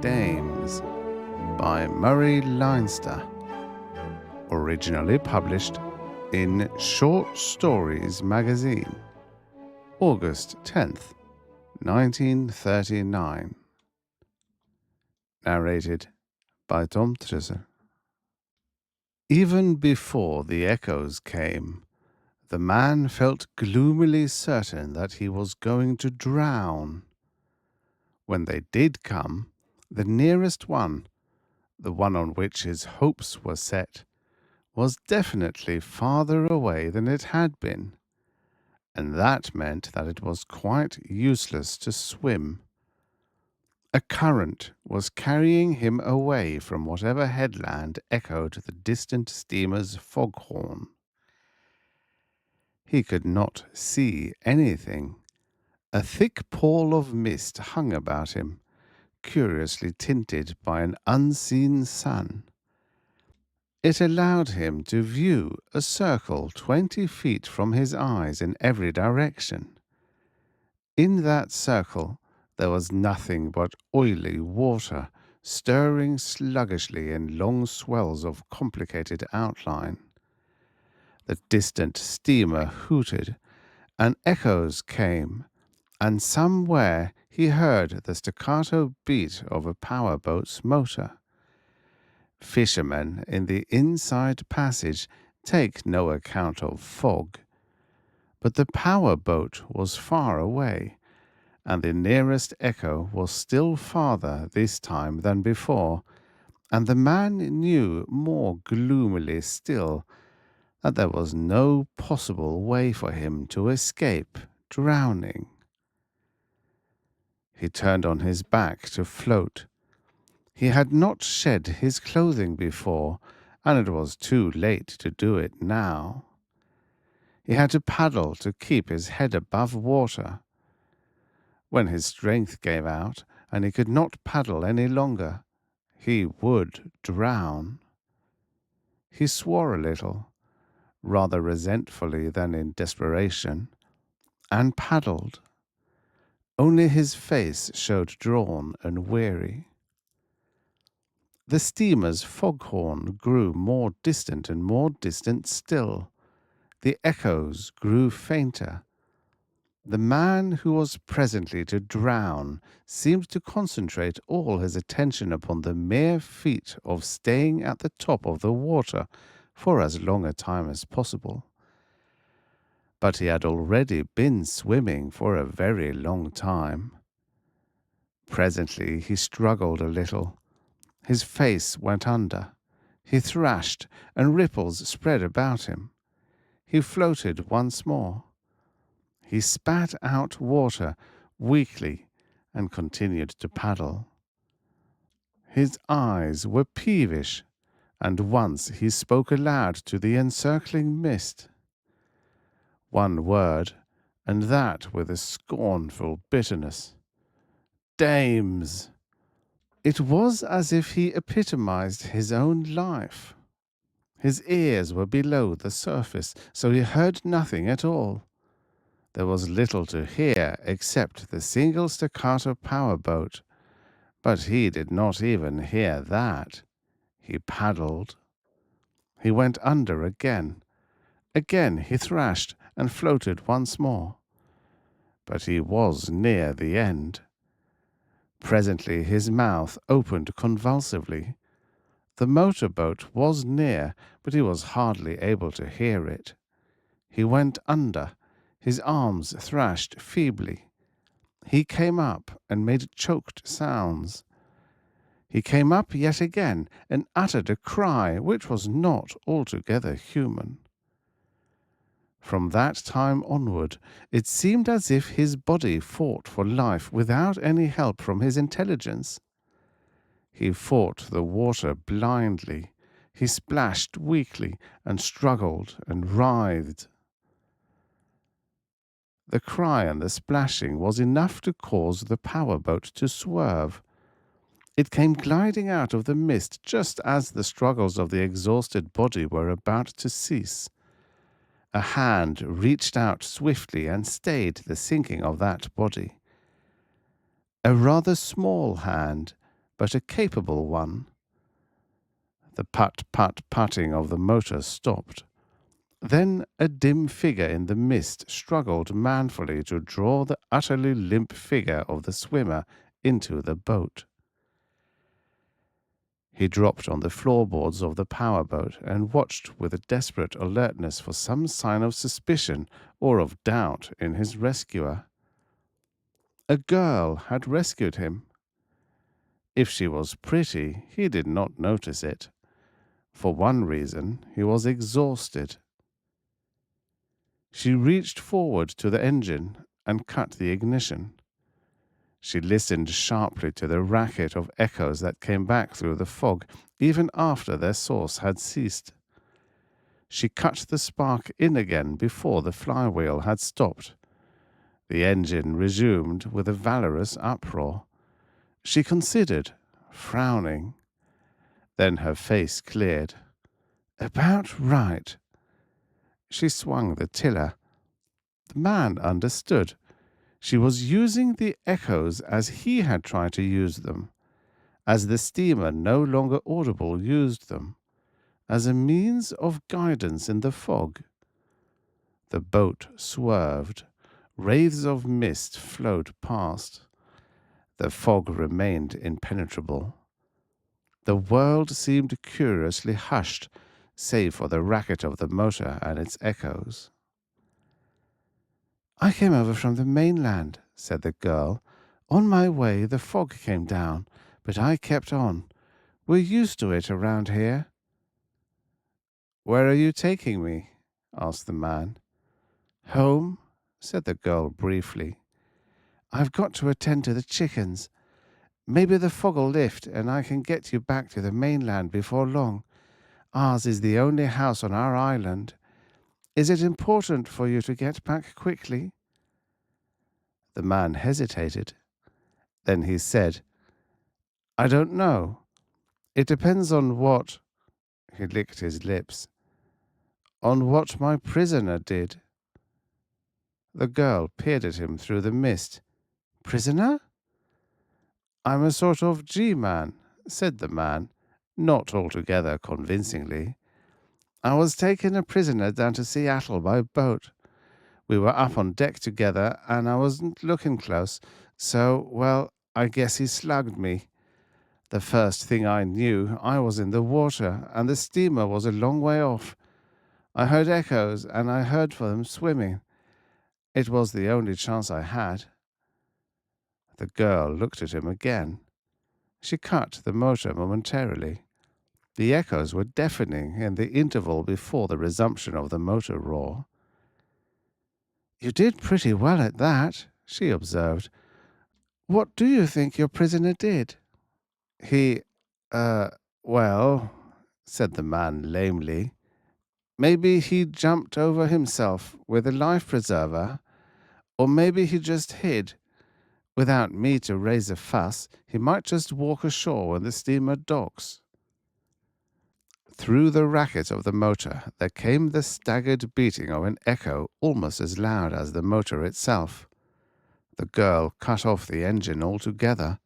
Dames by Murray Leinster, originally published in Short Stories magazine, August 10th, 1939. Narrated by Tom Trisser. Even before the echoes came, the man felt gloomily certain that he was going to drown. When they did come, the nearest one, the one on which his hopes were set, was definitely farther away than it had been, and that meant that it was quite useless to swim. A current was carrying him away from whatever headland echoed the distant steamer's foghorn. He could not see anything. A thick pall of mist hung about him, curiously tinted by an unseen sun. It allowed him to view a circle 20 feet from his eyes in every direction. In that circle there was nothing but oily water, stirring sluggishly in long swells of complicated outline. The distant steamer hooted, and echoes came, and somewhere he heard the staccato beat of a powerboat's motor. Fishermen in the inside passage take no account of fog, but the powerboat was far away, and the nearest echo was still farther this time than before, and the man knew more gloomily still that there was no possible way for him to escape drowning. He turned on his back to float. He had not shed his clothing before, and it was too late to do it now. He had to paddle to keep his head above water. When his strength gave out, and he could not paddle any longer, he would drown. He swore a little, rather resentfully than in desperation, and paddled. Only his face showed drawn and weary. The steamer's foghorn grew more distant and more distant still. The echoes grew fainter. The man who was presently to drown seemed to concentrate all his attention upon the mere feat of staying at the top of the water for as long a time as possible. But he had already been swimming for a very long time. Presently he struggled a little. His face went under. He thrashed, and ripples spread about him. He floated once more. He spat out water weakly and continued to paddle. His eyes were peevish, and once he spoke aloud to the encircling mist. One word, and that with a scornful bitterness. Dames! It was as if he epitomized his own life. His ears were below the surface, so he heard nothing at all. There was little to hear except the single staccato powerboat, but he did not even hear that. He paddled. He went under again. Again he thrashed and floated once more. But he was near the end. Presently his mouth opened convulsively. The motorboat was near, but he was hardly able to hear it. He went under. His arms thrashed feebly. He came up and made choked sounds. He came up yet again and uttered a cry which was not altogether human. From that time onward, it seemed as if his body fought for life without any help from his intelligence. He fought the water blindly. He splashed weakly and struggled and writhed. The cry and the splashing was enough to cause the powerboat to swerve. It came gliding out of the mist just as the struggles of the exhausted body were about to cease. A hand reached out swiftly and stayed the sinking of that body. A rather small hand, but a capable one. The put-put-putting of the motor stopped. Then a dim figure in the mist struggled manfully to draw the utterly limp figure of the swimmer into the boat. He dropped on the floorboards of the powerboat and watched with a desperate alertness for some sign of suspicion or of doubt in his rescuer. A girl had rescued him. If she was pretty, he did not notice it. For one reason, he was exhausted. She reached forward to the engine and cut the ignition. She listened sharply to the racket of echoes that came back through the fog, even after their source had ceased. She cut the spark in again before the flywheel had stopped. The engine resumed with a valorous uproar. She considered, frowning. Then her face cleared. About right. She swung the tiller. The man understood. She was using the echoes as he had tried to use them, as the steamer no longer audible used them, as a means of guidance in the fog. The boat swerved. Wraiths of mist flowed past. The fog remained impenetrable. The world seemed curiously hushed, save for the racket of the motor and its echoes. I came over from the mainland, said the girl. On my way the fog came down, but I kept on. We're used to it around here. Where are you taking me? Asked the man. Home, said the girl briefly. I've got to attend to the chickens. Maybe the fog'll lift and I can get you back to the mainland before long. Ours is the only house on our island. Is it important for you to get back quickly? The man hesitated. Then he said, I don't know. It depends on what... He licked his lips. On what my prisoner did. The girl peered at him through the mist. Prisoner? I'm a sort of G-man, said the man, not altogether convincingly. I was taken a prisoner down to Seattle by boat. We were up on deck together, and I wasn't looking close, so, well, I guess he slugged me. The first thing I knew, I was in the water, and the steamer was a long way off. I heard echoes, and I heard for them swimming. It was the only chance I had. The girl looked at him again. She cut the motor momentarily. The echoes were deafening in the interval before the resumption of the motor roar. You did pretty well at that, she observed. What do you think your prisoner did? He, well, said the man lamely. Maybe he jumped over himself with a life preserver, or maybe he just hid. Without me to raise a fuss, he might just walk ashore when the steamer docks. Through the racket of the motor there came the staggered beating of an echo almost as loud as the motor itself. The girl cut off the engine altogether.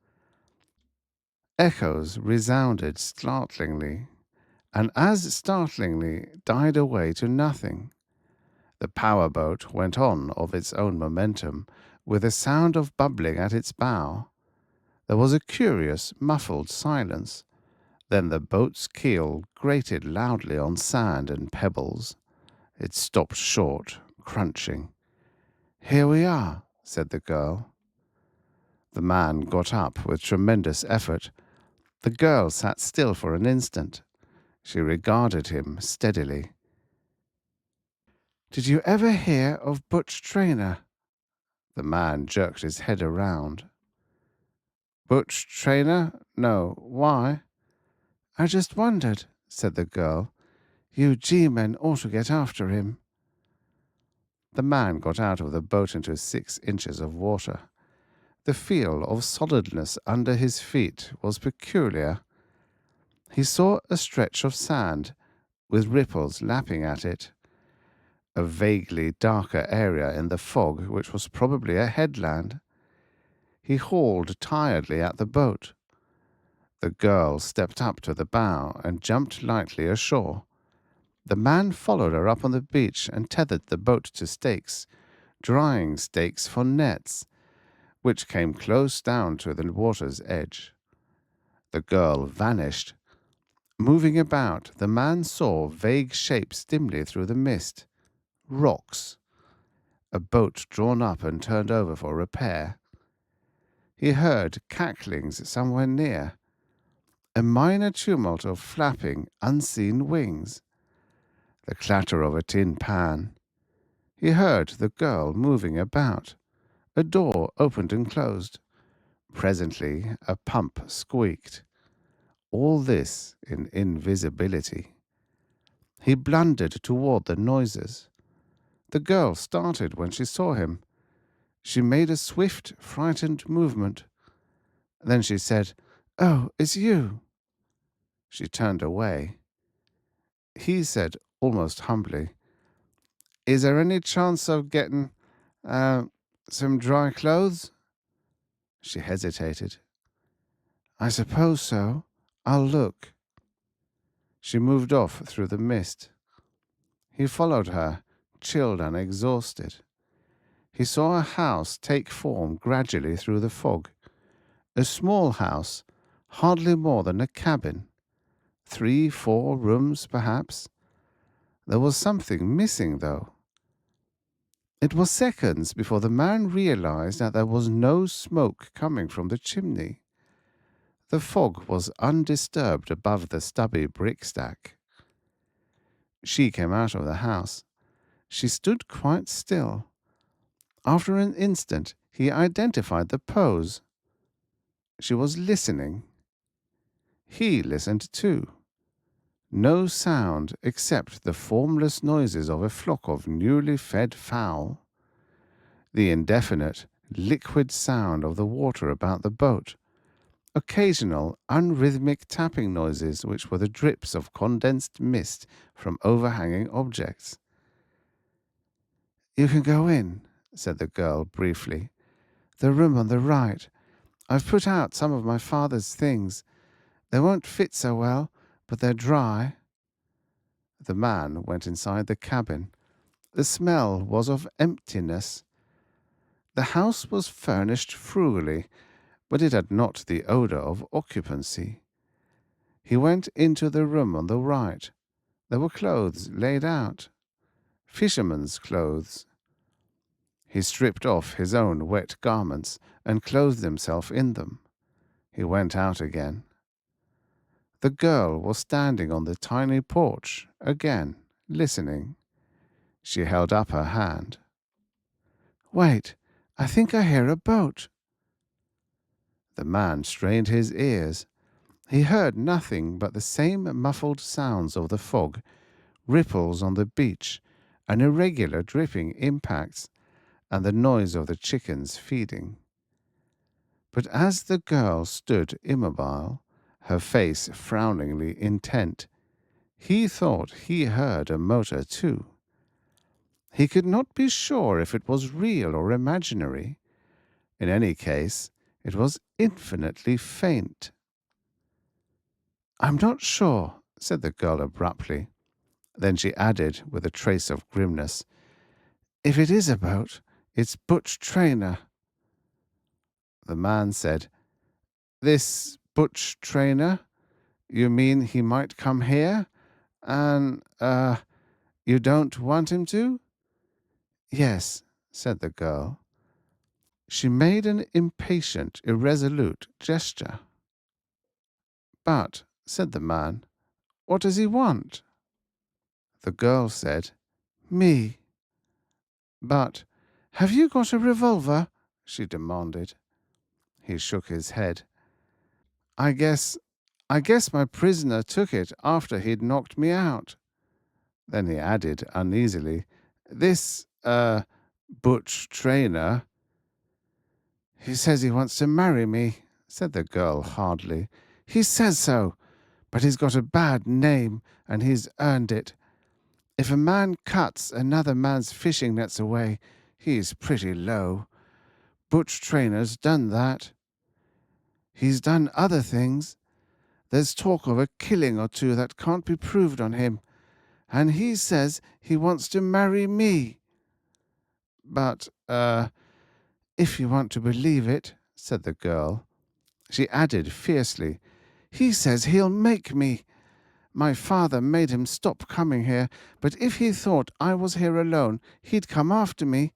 Echoes resounded startlingly, and as startlingly died away to nothing. The powerboat went on of its own momentum, with a sound of bubbling at its bow. There was a curious, muffled silence. Then the boat's keel grated loudly on sand and pebbles. It stopped short, crunching. Here we are, said the girl. The man got up with tremendous effort. The girl sat still for an instant. She regarded him steadily. Did you ever hear of Butch Traynor? The man jerked his head around. Butch Traynor? No. Why? I just wondered, said the girl. You G-men ought to get after him. The man got out of the boat into 6 inches of water. The feel of solidness under his feet was peculiar. He saw a stretch of sand, with ripples lapping at it. A vaguely darker area in the fog, which was probably a headland. He hauled tiredly at the boat. The girl stepped up to the bow and jumped lightly ashore. The man followed her up on the beach and tethered the boat to stakes, drying stakes for nets, which came close down to the water's edge. The girl vanished. Moving about, the man saw vague shapes dimly through the mist. Rocks. A boat drawn up and turned over for repair. He heard cacklings somewhere near. A minor tumult of flapping, unseen wings. The clatter of a tin pan. He heard the girl moving about. A door opened and closed. Presently a pump squeaked. All this in invisibility. He blundered toward the noises. The girl started when she saw him. She made a swift, frightened movement. Then she said, "Oh, it's you." She turned away. He said, almost humbly, "Is there any chance of getting some dry clothes?" She hesitated. "I suppose so. I'll look." She moved off through the mist. He followed her, chilled and exhausted. He saw a house take form gradually through the fog. A small house, hardly more than a cabin. 3-4 rooms, perhaps. There was something missing, though. It was seconds before the man realized that there was no smoke coming from the chimney. The fog was undisturbed above the stubby brick stack. She came out of the house. She stood quite still. After an instant, he identified the pose. She was listening. He listened too. No sound except the formless noises of a flock of newly fed fowl. The indefinite, liquid sound of the water about the boat. Occasional, unrhythmic tapping noises which were the drips of condensed mist from overhanging objects. "You can go in," said the girl briefly. "The room on the right. I've put out some of my father's things. They won't fit so well, but they're dry." The man went inside the cabin. The smell was of emptiness. The house was furnished frugally, but it had not the odor of occupancy. He went into the room on the right. There were clothes laid out. Fishermen's clothes. He stripped off his own wet garments and clothed himself in them. He went out again. The girl was standing on the tiny porch, again, listening. She held up her hand. "Wait, I think I hear a boat." The man strained his ears. He heard nothing but the same muffled sounds of the fog, ripples on the beach, and irregular dripping impacts, and the noise of the chickens feeding. But as the girl stood immobile, her face frowningly intent, he thought he heard a motor too. He could not be sure if it was real or imaginary. In any case, it was infinitely faint. "I'm not sure," said the girl abruptly. Then she added, with a trace of grimness, "If it is a boat, it's Butch Traynor." The man said, "This Butch Traynor? You mean he might come here? And, you don't want him to?" "Yes," said the girl. She made an impatient, irresolute gesture. "But," said the man, "what does he want?" The girl said, "Me." "But, have you got a revolver?" she demanded. He shook his head. I guess my prisoner took it after he'd knocked me out." Then he added uneasily, "This, Butch Traynor—" "He says he wants to marry me," said the girl hardly. "He says so, but he's got a bad name, and he's earned it. If a man cuts another man's fishing nets away, he's pretty low. Butch Traynor's done that. He's done other things. There's talk of a killing or two that can't be proved on him, and he says he wants to marry me. But, if you want to believe it, said the girl. She added fiercely, he says he'll make me. My father made him stop coming here, but if he thought I was here alone, he'd come after me.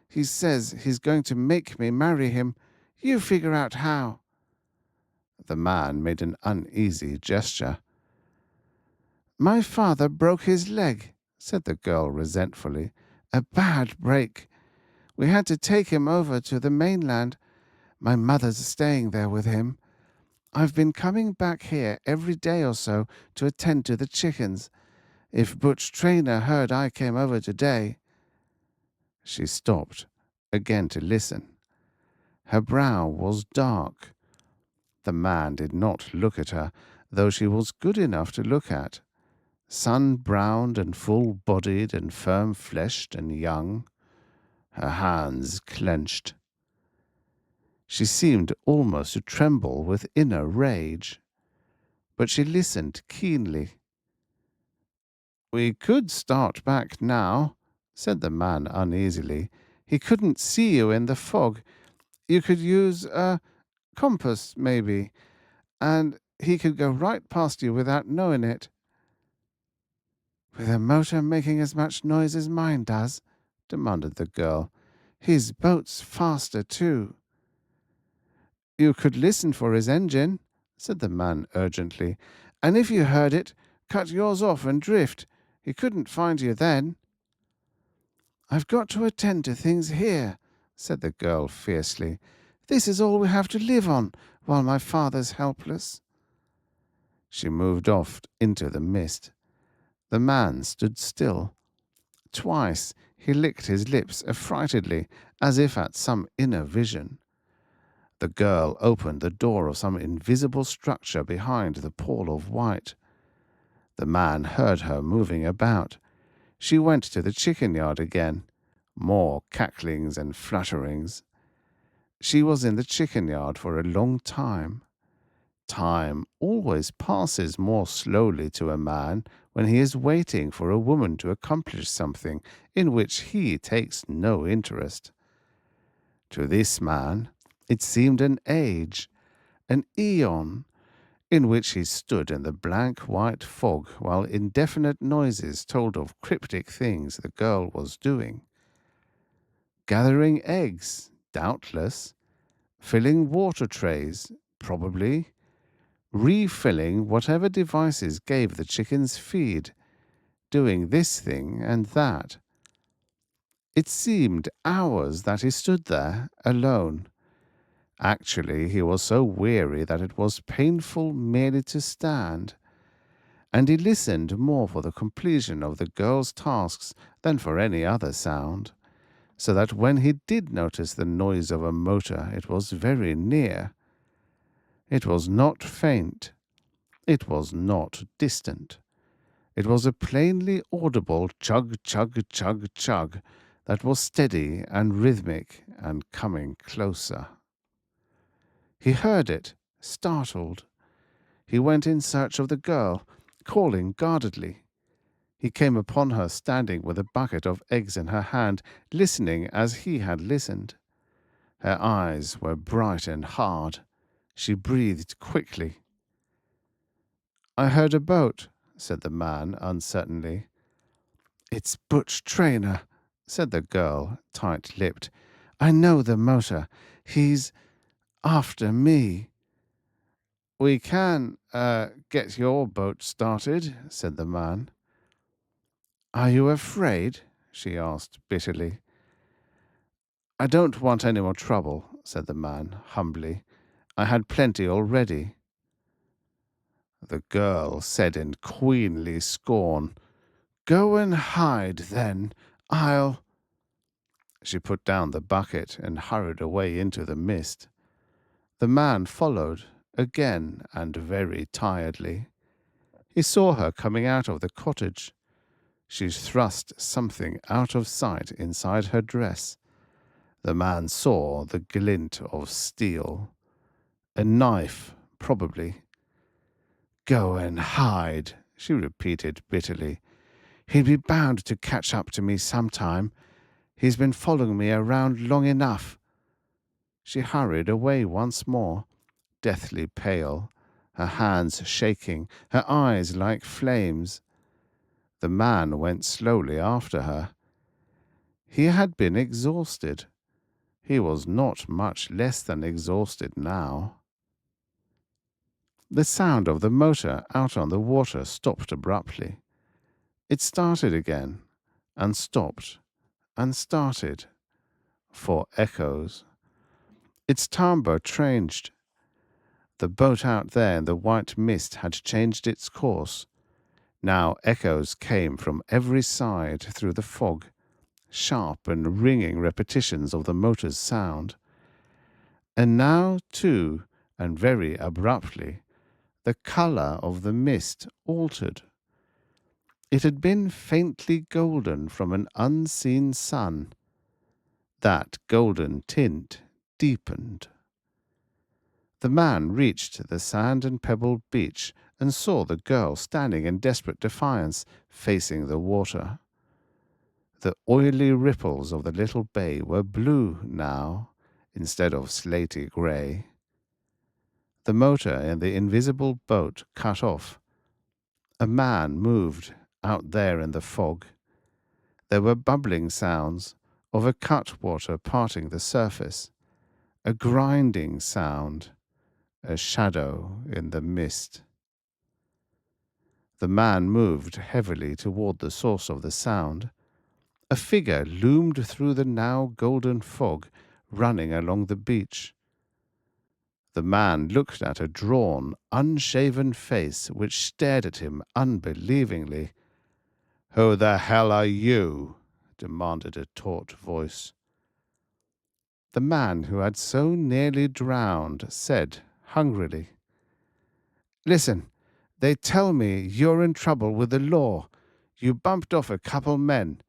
He says he's going to make me marry him. You figure out how. The man made an uneasy gesture. My father broke his leg, said the girl resentfully. A bad break. We had to take him over to the mainland. My mother's staying there with him. I've been coming back here every day or so to attend to the chickens. If Butch Traynor heard I came over today. She stopped, again to listen. Her brow was dark. The man did not look at her, though she was good enough to look at. Sun-browned and full-bodied and firm-fleshed and young. Her hands clenched. She seemed almost to tremble with inner rage. But she listened keenly. We could start back now, said the man uneasily. He couldn't see you in the fog. You could use a compass, maybe, and he could go right past you without knowing it. With a motor making as much noise as mine does? Demanded the girl. His boat's faster, too. You could listen for his engine, said the man urgently, and if you heard it, cut yours off and drift. He couldn't find you then. I've got to attend to things here, said the girl fiercely. This is all we have to live on while my father's helpless. She moved off into the mist. The man stood still. Twice he licked his lips affrightedly, as if at some inner vision. The girl opened the door of some invisible structure behind the pall of white. The man heard her moving about. She went to the chicken yard again. More cacklings and flutterings. She was in the chicken yard for a long time. Time always passes more slowly to a man when he is waiting for a woman to accomplish something in which he takes no interest. To this man it seemed an age, an eon, in which he stood in the blank white fog while indefinite noises told of cryptic things the girl was doing. Gathering eggs, doubtless. Filling water trays, probably. Refilling whatever devices gave the chickens feed. Doing this thing and that. It seemed hours that he stood there, alone. Actually, he was so weary that it was painful merely to stand. And he listened more for the completion of the girl's tasks than for any other sound, so that when he did notice the noise of a motor, it was very near. It was not faint. It was not distant. It was a plainly audible chug, chug, chug, chug that was steady and rhythmic and coming closer. He heard it, startled. He went in search of the girl, calling guardedly. He came upon her standing with a bucket of eggs in her hand, listening as he had listened. Her eyes were bright and hard. She breathed quickly. I heard a boat, said the man uncertainly. It's Butch Traynor, said the girl, tight-lipped. I know the motor. He's after me. We can, get your boat started, said the man. Are you afraid? She asked bitterly. I don't want any more trouble, said the man humbly. I had plenty already. The girl said in queenly scorn, Go and hide, then. I'll... She put down the bucket and hurried away into the mist. The man followed, again and very tiredly. He saw her coming out of the cottage. She thrust something out of sight inside her dress. The man saw the glint of steel. A knife, probably. Go and hide, she repeated bitterly. He'd be bound to catch up to me sometime. He's been following me around long enough. She hurried away once more, deathly pale, her hands shaking, her eyes like flames. The man went slowly after her. He had been exhausted. He was not much less than exhausted now. The sound of the motor out on the water stopped abruptly. It started again, and stopped, and started, for echoes. Its timbre changed. The boat out there in the white mist had changed its course. Now echoes came from every side through the fog, sharp and ringing repetitions of the motor's sound. And now, too, and very abruptly, the colour of the mist altered. It had been faintly golden from an unseen sun. That golden tint deepened. The man reached the sand and pebbled beach and saw the girl standing in desperate defiance, facing the water. The oily ripples of the little bay were blue now, instead of slaty grey. The motor in the invisible boat cut off. A man moved out there in the fog. There were bubbling sounds of a cutwater parting the surface, a grinding sound, a shadow in the mist. The man moved heavily toward the source of the sound. A figure loomed through the now golden fog, running along the beach. The man looked at a drawn, unshaven face which stared at him unbelievingly. "Who the hell are you?" demanded a taut voice. The man who had so nearly drowned said hungrily, "Listen, they tell me you're in trouble with the law. You bumped off a couple men."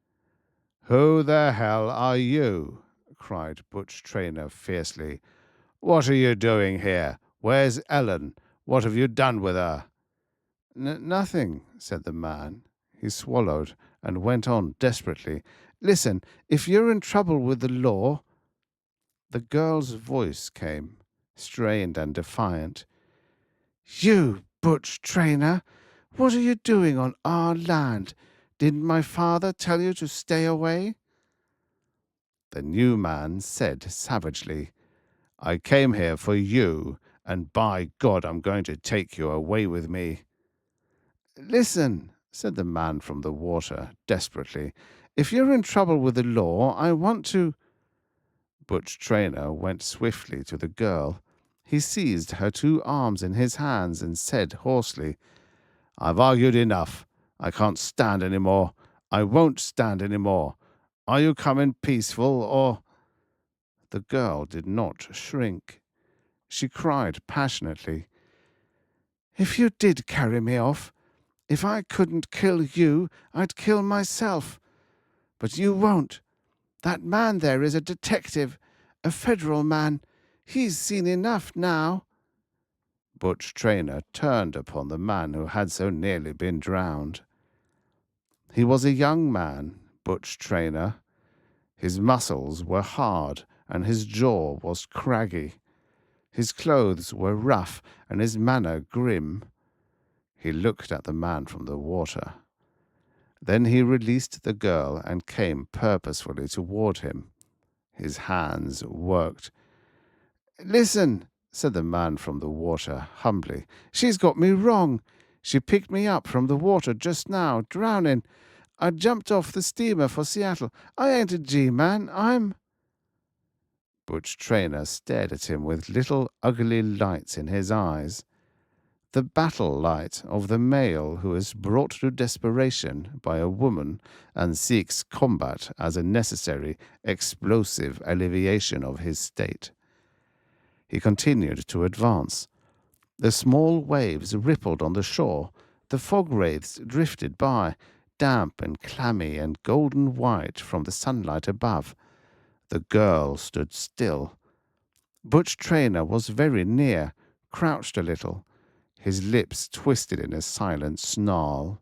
"Who the hell are you?" cried Butch Traynor fiercely. "What are you doing here? Where's Ellen? What have you done with her?" Nothing," said the man. He swallowed and went on desperately. "Listen, if you're in trouble with the law—" The girl's voice came, strained and defiant. "You, Butch Traynor, what are you doing on our land? Didn't my father tell you to stay away?" The new man said savagely, "I came here for you, and by God I'm going to take you away with me." "Listen," said the man from the water, desperately. "If you're in trouble with the law, I want to—" Butch Traynor went swiftly to the girl. He seized her two arms in his hands and said hoarsely, "I've argued enough. I can't stand any more. I won't stand any more. Are you coming peaceful, or—" The girl did not shrink. She cried passionately, "If you did carry me off, if I couldn't kill you, I'd kill myself. But you won't. That man there is a detective, a federal man. He's seen enough now." Butch Traynor turned upon the man who had so nearly been drowned. He was a young man, Butch Traynor. His muscles were hard and his jaw was craggy. His clothes were rough and his manner grim. He looked at the man from the water. Then he released the girl and came purposefully toward him. His hands worked. "Listen," said the man from the water humbly. "She's got me wrong. She picked me up from the water just now, drowning. I jumped off the steamer for Seattle. I ain't a G-man. I'm—" Butch Traynor stared at him with little ugly lights in his eyes. The battle light of the male who is brought to desperation by a woman and seeks combat as a necessary, explosive alleviation of his state. He continued to advance. The small waves rippled on the shore. The fog wraiths drifted by, damp and clammy and golden white from the sunlight above. The girl stood still. Butch Traynor was very near, crouched a little. his lips twisted in a silent snarl.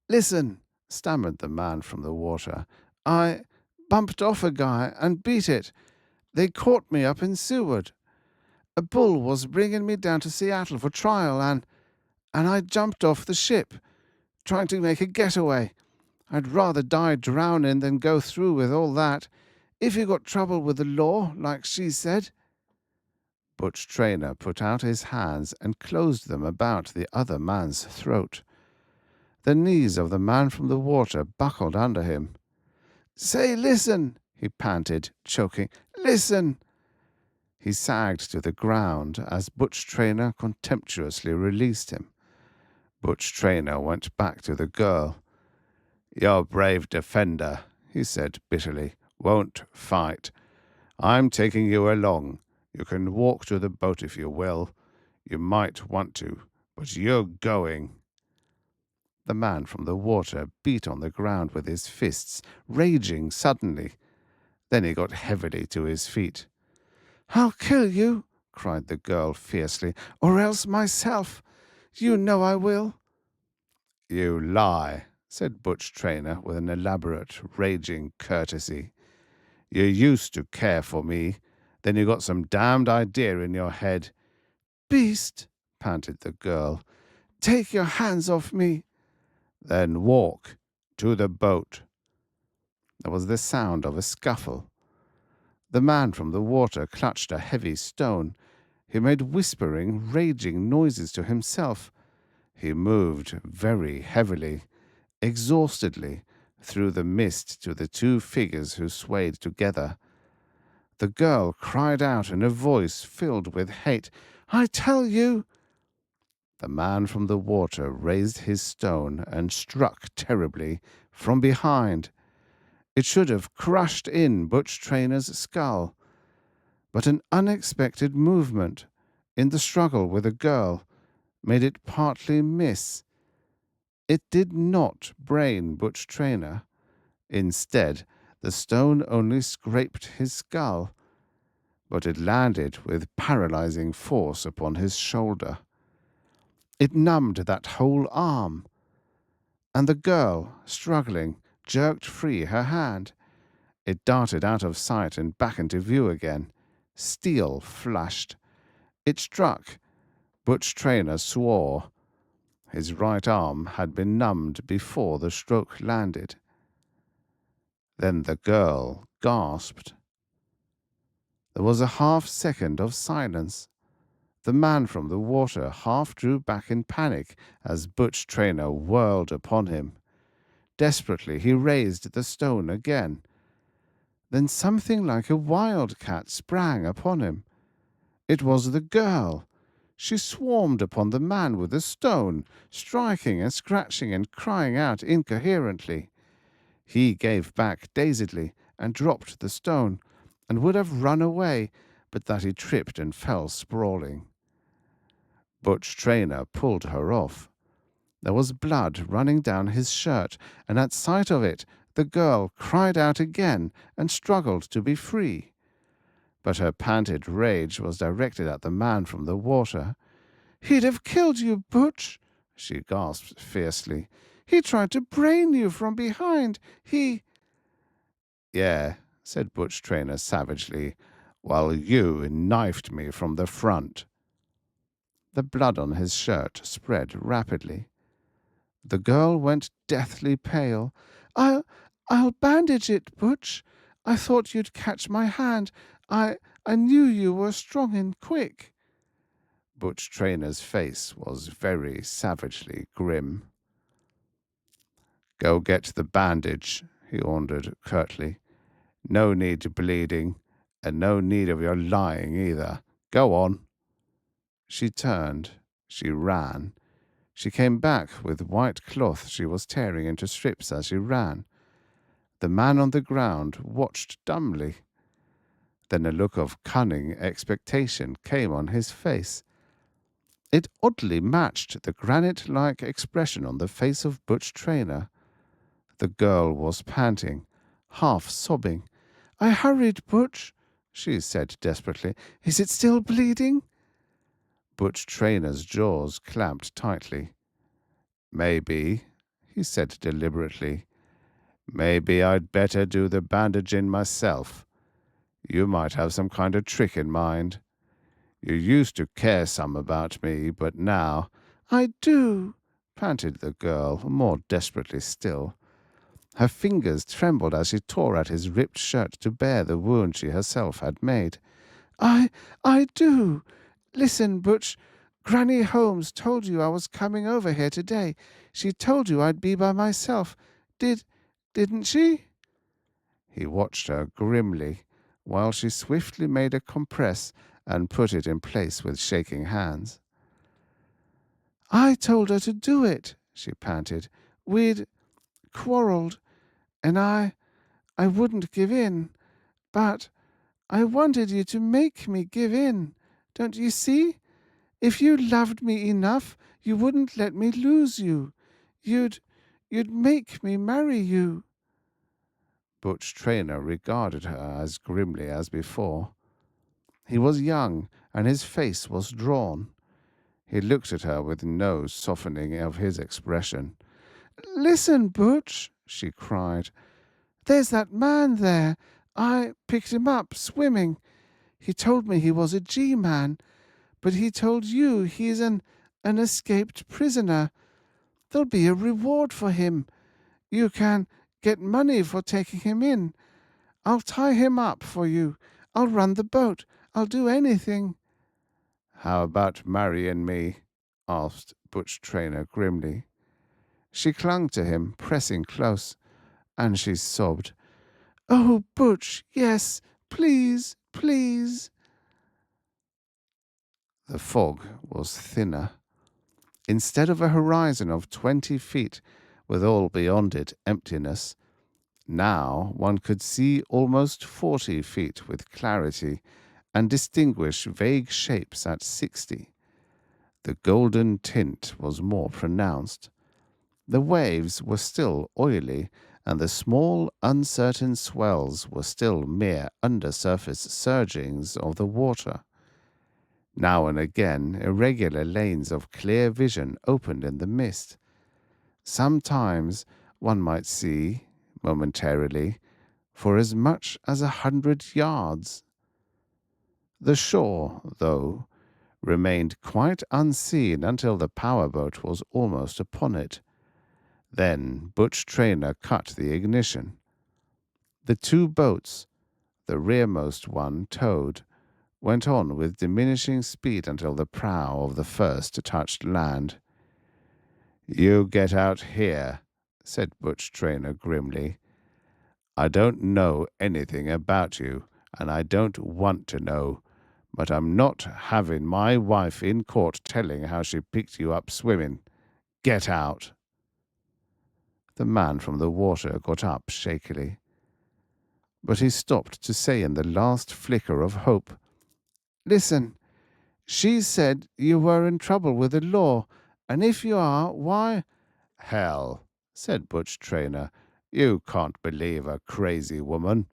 "Listen," stammered the man from the water. "I bumped off a guy and beat it. They caught me up in Seward. A bull was bringing me down to Seattle for trial, and I jumped off the ship, trying to make a getaway. I'd rather die drowning than go through with all that. If you got trouble with the law, like she said." Butch Traynor put out his hands and closed them about the other man's throat. The knees of the man from the water buckled under him. "Say, listen," he panted, choking. "Listen." He sagged to the ground as Butch Traynor contemptuously released him. Butch Traynor went back to the girl. "You're a brave defender," he said bitterly. "Won't fight. I'm taking you along. You can walk to the boat if you will. You might want to, but you're going." The man from the water beat on the ground with his fists, raging suddenly. Then he got heavily to his feet. "I'll kill you," cried the girl fiercely, "or else myself. You know I will." "You lie," said Butch Traynor with an elaborate, raging courtesy. "You used to care for me. Then you got some damned idea in your head." "Beast," panted the girl, "take your hands off me." "Then walk to the boat." There was the sound of a scuffle. The man from the water clutched a heavy stone. He made whispering, raging noises to himself. He moved very heavily, exhaustedly, through the mist to the two figures who swayed together. The girl cried out in a voice filled with hate, "I tell you!" The man from the water raised his stone and struck terribly from behind. It should have crushed in Butch Traynor's skull. But an unexpected movement in the struggle with the girl made it partly miss. It did not brain Butch Traynor. Instead, the stone only scraped his skull, but it landed with paralyzing force upon his shoulder. It numbed that whole arm, and the girl, struggling, jerked free her hand. It darted out of sight and back into view again. Steel flashed. It struck. Butch Traynor swore. His right arm had been numbed before the stroke landed. Then the girl gasped. There was a half-second of silence. The man from the water half drew back in panic as Butch Traynor whirled upon him. Desperately he raised the stone again. Then something like a wildcat sprang upon him. It was the girl. She swarmed upon the man with the stone, striking and scratching and crying out incoherently. He gave back dazedly and dropped the stone, and would have run away, but that he tripped and fell sprawling. Butch Traynor pulled her off. There was blood running down his shirt, and at sight of it the girl cried out again and struggled to be free. But her panted rage was directed at the man from the water. "He'd have killed you, Butch," she gasped fiercely. "He tried to brain you from behind. He—" "Yeah," said Butch Traynor savagely, "while you knifed me from the front." The blood on his shirt spread rapidly. The girl went deathly pale. I'll bandage it, Butch. I thought you'd catch my hand. I knew you were strong and quick." Butch Traynor's face was very savagely grim. "Go get the bandage," he ordered curtly. "No need to bleeding, and no need of your lying either. Go on." She turned. She ran. She came back with white cloth she was tearing into strips as she ran. The man on the ground watched dumbly. Then a look of cunning expectation came on his face. It oddly matched the granite-like expression on the face of Butch Traynor. The girl was panting, half sobbing. "I hurried, Butch," she said desperately. "Is it still bleeding?" Butch Trainor's jaws clamped tightly. "Maybe," he said deliberately, "maybe I'd better do the bandaging myself. You might have some kind of trick in mind. You used to care some about me, but now—" "I do," panted the girl, more desperately still. Her fingers trembled as she tore at his ripped shirt to bare the wound she herself had made. I do. Listen, Butch. Granny Holmes told you I was coming over here today. She told you I'd be by myself. Didn't she?" He watched her grimly while she swiftly made a compress and put it in place with shaking hands. "I told her to do it," she panted. "We'd quarreled, and I wouldn't give in. But I wanted you to make me give in. Don't you see? If you loved me enough, you wouldn't let me lose you. You'd make me marry you." Butch Traynor regarded her as grimly as before. He was young, and his face was drawn. He looked at her with no softening of his expression. "Listen, Butch," she cried. "There's that man there. I picked him up swimming. He told me he was a G-man, but he told you he's an escaped prisoner. There'll be a reward for him. You can get money for taking him in. I'll tie him up for you. I'll run the boat. I'll do anything." "How about marrying me?" asked Butch Traynor grimly. She clung to him, pressing close, and she sobbed. "Oh, Butch, yes, please, please." The fog was thinner. Instead of a horizon of 20 feet, with all beyond it emptiness, now one could see almost 40 feet with clarity and distinguish vague shapes at 60. The golden tint was more pronounced. The waves were still oily, and the small, uncertain swells were still mere undersurface surgings of the water. Now and again, irregular lanes of clear vision opened in the mist. Sometimes one might see, momentarily, for as much as 100 yards. The shore, though, remained quite unseen until the powerboat was almost upon it. Then Butch Traynor cut the ignition. The two boats, the rearmost one towed, went on with diminishing speed until the prow of the first touched land. "You get out here," said Butch Traynor grimly. "I don't know anything about you, and I don't want to know, but I'm not having my wife in court telling how she picked you up swimming. Get out." The man from the water got up shakily. But he stopped to say in the last flicker of hope, "Listen, she said you were in trouble with the law, and if you are, why—" "Hell," said Butch Traynor, "you can't believe a crazy woman.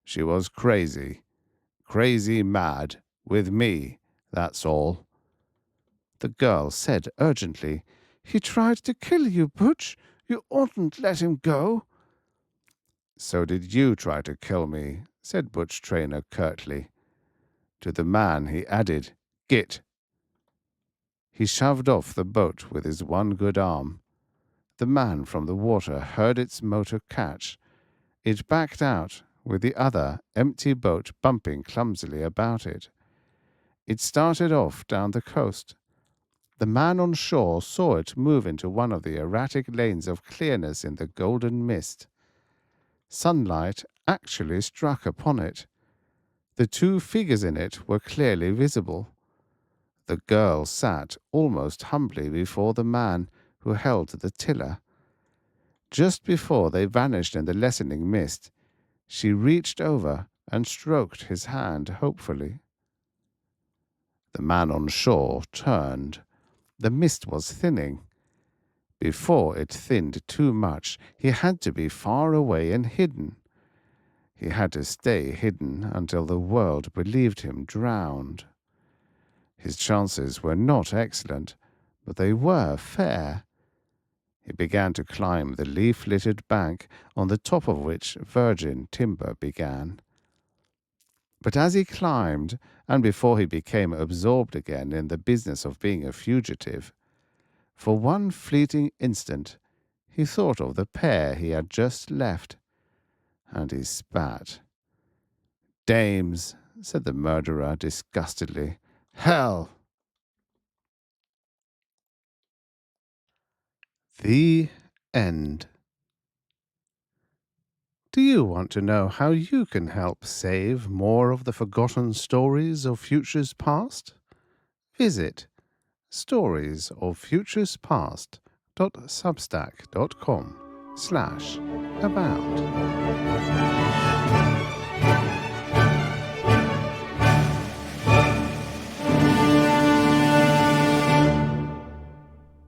She was crazy. Crazy mad. With me. That's all." The girl said urgently, "He tried to kill you, Butch. You oughtn't let him go." "So did you try to kill me," said Butch Traynor curtly. To the man he added, "Git." He shoved off the boat with his one good arm. The man from the water heard its motor catch. It backed out, with the other empty boat bumping clumsily about it. It started off down the coast. The man on shore saw it move into one of the erratic lanes of clearness in the golden mist. Sunlight actually struck upon it. The two figures in it were clearly visible. The girl sat almost humbly before the man who held the tiller. Just before they vanished in the lessening mist, she reached over and stroked his hand hopefully. The man on shore turned. The mist was thinning. Before it thinned too much, he had to be far away and hidden. He had to stay hidden until the world believed him drowned. His chances were not excellent, but they were fair. He began to climb the leaf-littered bank on the top of which virgin timber began. But as he climbed, and before he became absorbed again in the business of being a fugitive, for one fleeting instant he thought of the pair he had just left, and he spat. "Dames," said the murderer disgustedly. "Hell!" The end. Do you want to know how you can help save more of the forgotten stories of futures past? Visit storiesoffuturespast.substack.com/about.